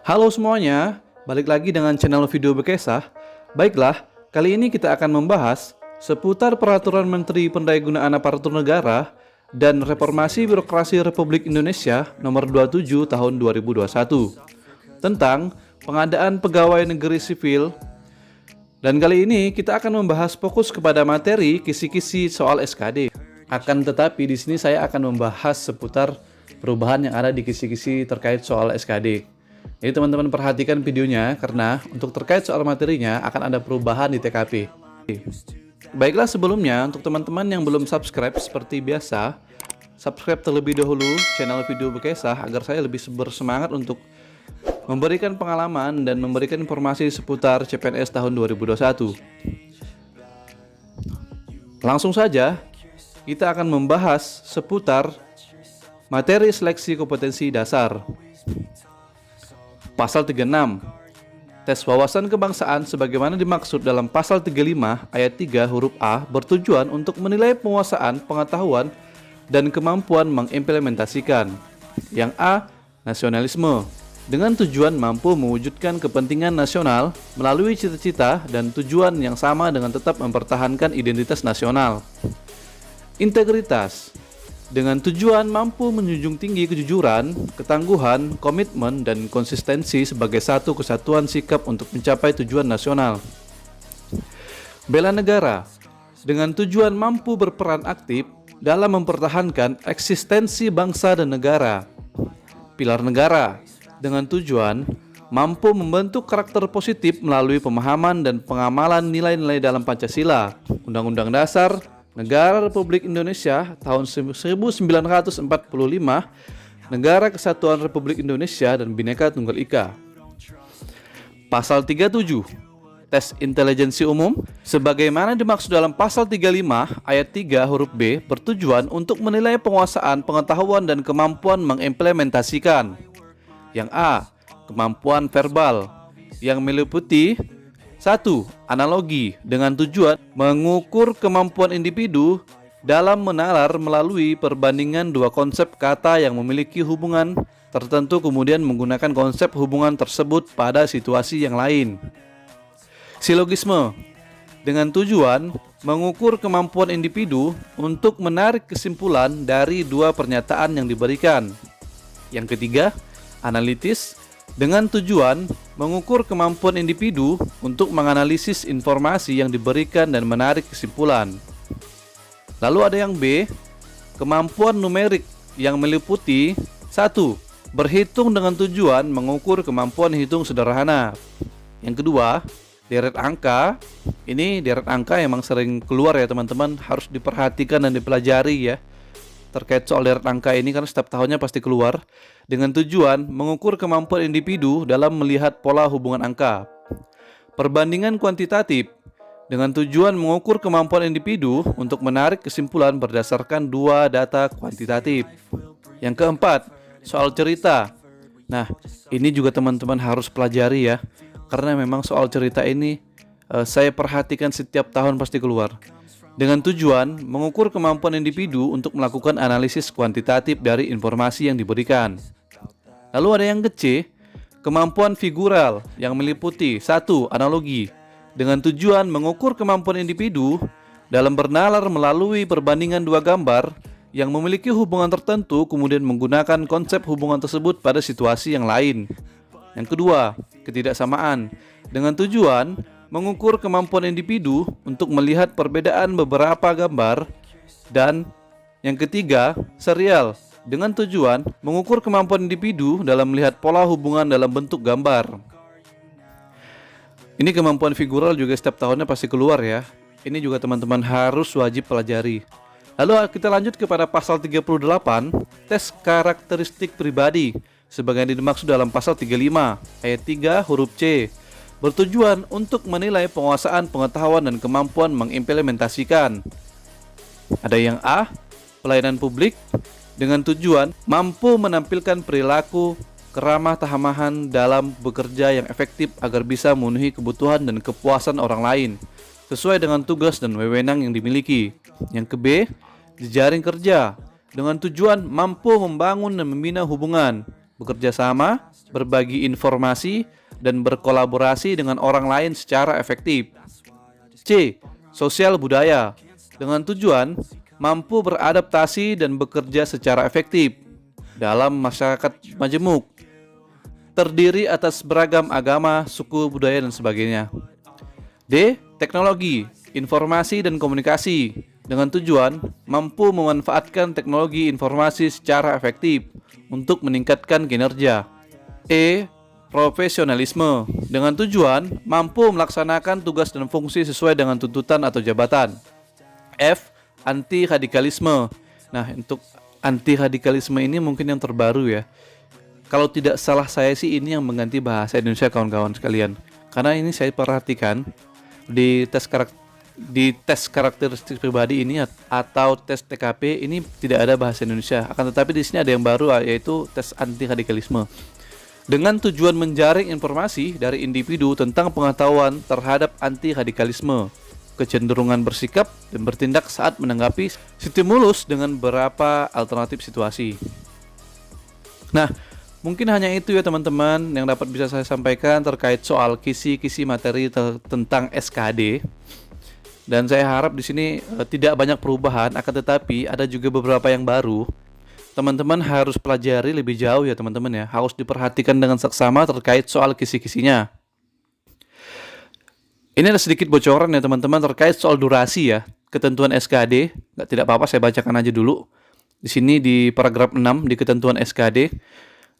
Halo semuanya, balik lagi dengan channel Video Bekesah. Baiklah, kali ini kita akan membahas seputar Peraturan Menteri Pendayagunaan Aparatur Negara dan Reformasi Birokrasi Republik Indonesia Nomor 27 Tahun 2021 tentang pengadaan pegawai negeri sipil. Dan kali ini kita akan membahas fokus kepada materi kisi-kisi soal SKD. Akan tetapi di sini saya akan membahas seputar perubahan yang ada di kisi-kisi terkait soal SKD. Jadi teman-teman perhatikan videonya karena untuk terkait soal materinya akan ada perubahan di TKP. Baiklah, sebelumnya untuk teman-teman yang belum subscribe seperti biasa, subscribe terlebih dahulu channel Video Bekesah agar saya lebih bersemangat untuk memberikan pengalaman dan memberikan informasi seputar CPNS tahun 2021. Langsung saja kita akan membahas seputar materi seleksi kompetensi dasar. Pasal 36. Tes wawasan kebangsaan sebagaimana dimaksud dalam pasal 35 ayat 3 huruf A bertujuan untuk menilai penguasaan, pengetahuan, dan kemampuan mengimplementasikan. Yang A. Nasionalisme, dengan tujuan mampu mewujudkan kepentingan nasional melalui cita-cita dan tujuan yang sama dengan tetap mempertahankan identitas nasional. Integritas, dengan tujuan mampu menjunjung tinggi kejujuran, ketangguhan, komitmen, dan konsistensi sebagai satu kesatuan sikap untuk mencapai tujuan nasional. Bela negara, dengan tujuan mampu berperan aktif dalam mempertahankan eksistensi bangsa dan negara. Pilar negara, dengan tujuan mampu membentuk karakter positif melalui pemahaman dan pengamalan nilai-nilai dalam Pancasila, Undang-Undang Dasar Negara Republik Indonesia tahun 1945, Negara Kesatuan Republik Indonesia, dan Bhinneka Tunggal Ika. Pasal 37. Tes intelijensi umum sebagaimana dimaksud dalam pasal 35 ayat 3 huruf B bertujuan untuk menilai penguasaan, pengetahuan, dan kemampuan mengimplementasikan. Yang A. Kemampuan verbal, yang meliputi 1. Analogi, dengan tujuan mengukur kemampuan individu dalam menalar melalui perbandingan dua konsep kata yang memiliki hubungan tertentu kemudian menggunakan konsep hubungan tersebut pada situasi yang lain. Silogisme, dengan tujuan mengukur kemampuan individu untuk menarik kesimpulan dari dua pernyataan yang diberikan. Yang ketiga, analitis, dengan tujuan mengukur kemampuan individu untuk menganalisis informasi yang diberikan dan menarik kesimpulan. Lalu ada yang B, kemampuan numerik, yang meliputi 1. Berhitung dengan tujuan mengukur kemampuan hitung sederhana. Yang kedua, deret angka. Ini deret angka emang sering keluar ya teman-teman, harus diperhatikan dan dipelajari ya. Terkait soal deret angka ini karena setiap tahunnya pasti keluar, dengan tujuan mengukur kemampuan individu dalam melihat pola hubungan angka. Perbandingan kuantitatif, dengan tujuan mengukur kemampuan individu untuk menarik kesimpulan berdasarkan dua data kuantitatif. Yang keempat, soal cerita. Nah, ini juga teman-teman harus pelajari ya, karena memang soal cerita ini saya perhatikan setiap tahun pasti keluar. Dengan tujuan mengukur kemampuan individu untuk melakukan analisis kuantitatif dari informasi yang diberikan. Lalu ada yang C, kemampuan figural, yang meliputi 1. Analogi, dengan tujuan mengukur kemampuan individu dalam bernalar melalui perbandingan dua gambar yang memiliki hubungan tertentu kemudian menggunakan konsep hubungan tersebut pada situasi yang lain. Yang kedua, ketidaksamaan, dengan tujuan mengukur kemampuan individu untuk melihat perbedaan beberapa gambar. Dan yang ketiga, serial, dengan tujuan mengukur kemampuan individu dalam melihat pola hubungan dalam bentuk gambar. Ini kemampuan figural juga setiap tahunnya pasti keluar ya. Ini juga teman-teman harus wajib pelajari. Lalu kita lanjut kepada pasal 38, tes karakteristik pribadi sebagaimana dimaksud dalam pasal 35 ayat 3 huruf C. Bertujuan untuk menilai penguasaan, pengetahuan, dan kemampuan mengimplementasikan. Ada yang A, pelayanan publik, dengan tujuan mampu menampilkan perilaku keramah tamahan dalam bekerja yang efektif agar bisa memenuhi kebutuhan dan kepuasan orang lain sesuai dengan tugas dan wewenang yang dimiliki. Yang ke B, jejaring kerja, dengan tujuan mampu membangun dan membina hubungan, bekerja sama, berbagi informasi, dan berkolaborasi dengan orang lain secara efektif. C. Sosial budaya, dengan tujuan mampu beradaptasi dan bekerja secara efektif dalam masyarakat majemuk, terdiri atas beragam agama, suku, budaya, dan sebagainya. D. Teknologi, informasi, dan komunikasi, dengan tujuan mampu memanfaatkan teknologi informasi secara efektif untuk meningkatkan kinerja. E. Profesionalisme, dengan tujuan mampu melaksanakan tugas dan fungsi sesuai dengan tuntutan atau jabatan. F. Anti-radikalisme. Nah, untuk anti-radikalisme ini mungkin yang terbaru ya. Kalau tidak salah saya sih ini yang mengganti bahasa Indonesia kawan-kawan sekalian. Karena ini saya perhatikan di tes karakteristik pribadi ini atau tes TKP ini tidak ada bahasa Indonesia. Akan tetapi di sini ada yang baru, yaitu tes anti-radikalisme. Dengan tujuan menjaring informasi dari individu tentang pengetahuan terhadap anti-radikalisme, kecenderungan bersikap dan bertindak saat menanggapi stimulus dengan beberapa alternatif situasi. Nah, mungkin hanya itu ya teman-teman yang dapat bisa saya sampaikan terkait soal kisi-kisi materi tentang SKD. Dan saya harap di sini tidak banyak perubahan, akan tetapi ada juga beberapa yang baru. Teman-teman harus pelajari lebih jauh ya teman-teman ya. Harus diperhatikan dengan seksama terkait soal kisi-kisinya. Ini ada sedikit bocoran ya teman-teman terkait soal durasi ya. Ketentuan SKD, tidak apa-apa saya bacakan aja dulu. Di sini di paragraf 6 di ketentuan SKD,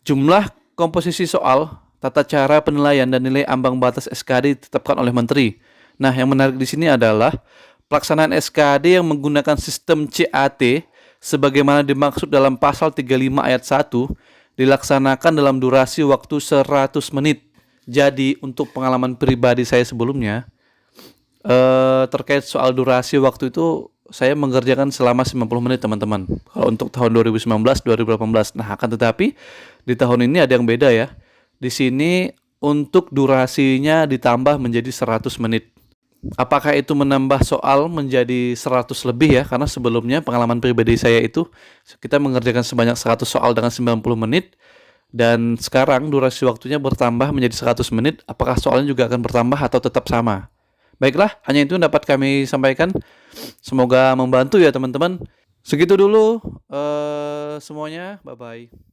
jumlah komposisi soal, tata cara penilaian dan nilai ambang batas SKD ditetapkan oleh menteri. Nah, yang menarik di sini adalah pelaksanaan SKD yang menggunakan sistem CAT sebagaimana dimaksud dalam pasal 35 ayat 1 dilaksanakan dalam durasi waktu 100 menit. Jadi untuk pengalaman pribadi saya sebelumnya terkait soal durasi waktu itu saya mengerjakan selama 90 menit teman-teman. Kalau untuk tahun 2019-2018. Nah, akan tetapi di tahun ini ada yang beda ya. Di sini untuk durasinya ditambah menjadi 100 menit. Apakah itu menambah soal menjadi 100 lebih ya? Karena sebelumnya pengalaman pribadi saya itu kita mengerjakan sebanyak 100 soal dengan 90 menit. Dan sekarang durasi waktunya bertambah menjadi 100 menit. Apakah soalnya juga akan bertambah atau tetap sama? Baiklah, hanya itu yang dapat kami sampaikan. Semoga membantu ya teman-teman. Segitu dulu semuanya. Bye-bye.